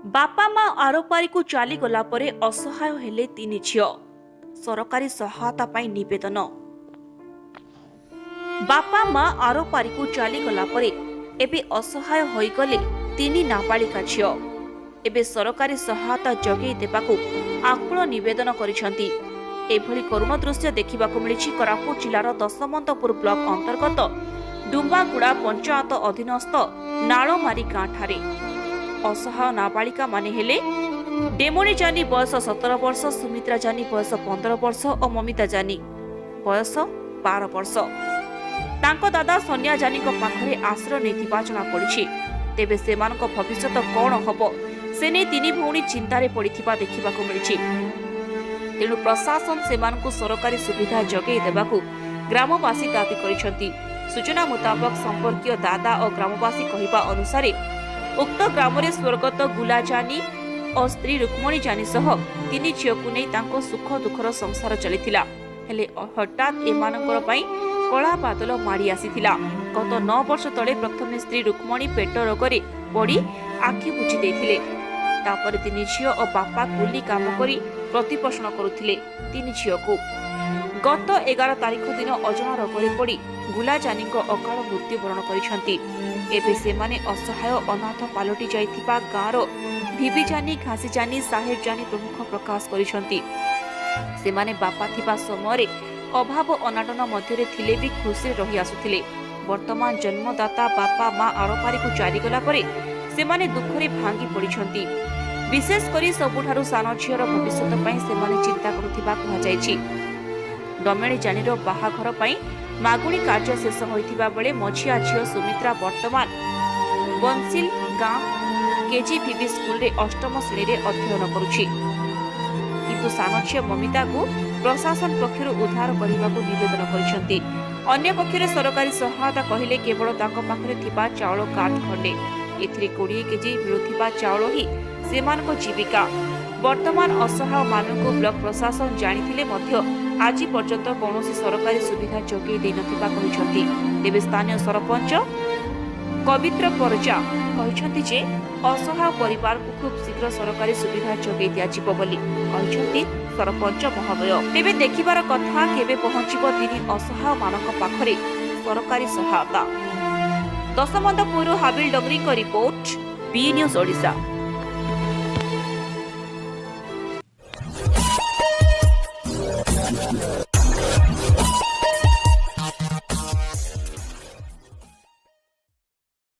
बापा माँ आरपारी को चलीगला असहाय हेले तीन झील सरकारी सहायता पाई निवेदन। बापा माँ आरपारी को चलीगला एबे असहाय होइगले तीन नाबालिका झील एबे सरकारी सहायता जगै देबाकू आकुल निवेदन करिसेंती। एभली करुण दृश्य देखा मिली कोरापुट जिलार दशमंतपुर ब्लॉक अंतर्गत डुम्बागुड़ा पंचायत अधीनस्थ नालमारी गाँ ठारे असहाय नाबालिका माने हेले डेमोनी जानी बयस 17 वर्ष, सुमित्रा जानी बयस 15 वर्ष और ममिता जानी बयस 12 वर्ष। तांको दादा सोनिया जानी पाखरे आश्रय नेथिबा जଣା पड़िछि। तेबे सेमानक भविष्यत कोन हबो से नै तीन भौणी चिंतारे पड़िथिबा देखिबाको मिलिछि। तेणु प्रशासन सेमानकु सरकारी सुविधा जगै देबाकू ग्रामवासी दाबी करिसेंती। सूचना मुताबक संपर्कीय दादा और ग्रामवासी कहिबा अनुसार उक्त ग्राम में स्वर्गत गुला जानी और स्त्री रुक्मणी जानी सह तीन झील नहीं तांको सुख दुखर संसार चलीथिला। हेले हठात एमानंकर पई कला बादल माड़ी आसीथिला। गत 9 वर्ष तले प्रथम स्त्री रुक्मणी पेट रोगरे पड़ी आखि बुझी देथिले। तापर तीन झील और बापा कुली काम करी प्रतिपोषण करुथिले तीन झील को। गत 11 तारिख दिन अजଣା रोगरे पड़ी गुला जानी अकाल मृत्युवरण करिसेंती। एबे सेमाने असहाय अनाथ पालटी जाइथिबा गाँरो भिबी जानी, घासी जानी, साहेब जानी प्रमुख प्रकाश करिसेंती। सेमाने बापा थिबा समय अभाव अनाटन मध्य थिले भी खुशी रही आसुथिले। वर्तमान जन्मदाता बापा माँ आरपारी को चलीगला परे सेमाने दुखरे भांगी पड़िछंती। विशेष करी सबुठारु सान झीर भविष्यत पई सेमाने चिंता करुथिबा कहा जायछि। डमेणी जानीर बाहाघर पई मागुणी कार्य शेष होइथिबा बेले मझिया झील सुमित्रा वर्तमान बंसिल गाँ केजीभीवी स्कूल रे 8म श्रेणी रे अध्ययन करुछि। किंतु सान झील ममिता को प्रशासन पक्षरु उद्धार करिबाकू निवेदन करिसेंती। अन्य पक्षरे सरकारी सहायता कहिले केवल तांको पाखरे थिबा चाउल कार्ड खंडे। एथिरे 20 केजी मिलुथिबा चाउल ही सेमानको जीविका। वर्तमान असहाय मानकू ब्लॉक प्रशासन जानिथिले मध्य आज पर्यंत कौन सरकारी सुविधा जगै दे नथिबा कहिसंती। तेबे स्थानीय सरपंच कवित्र परजा कहिसंती जे असहाय परिवार को खूब शीघ्र सरकारी सुविधा जगै दियाजिबो बोली कहिसंती सरपंच महोदय। तेबे देखिबार कथा केबे पहुंचिबो तीन असहाय मानक पाखरे सरकारी सहायता। दशमंतपुर हाबिल डगरी को रिपोर्ट बी न्यूज ओडिशा।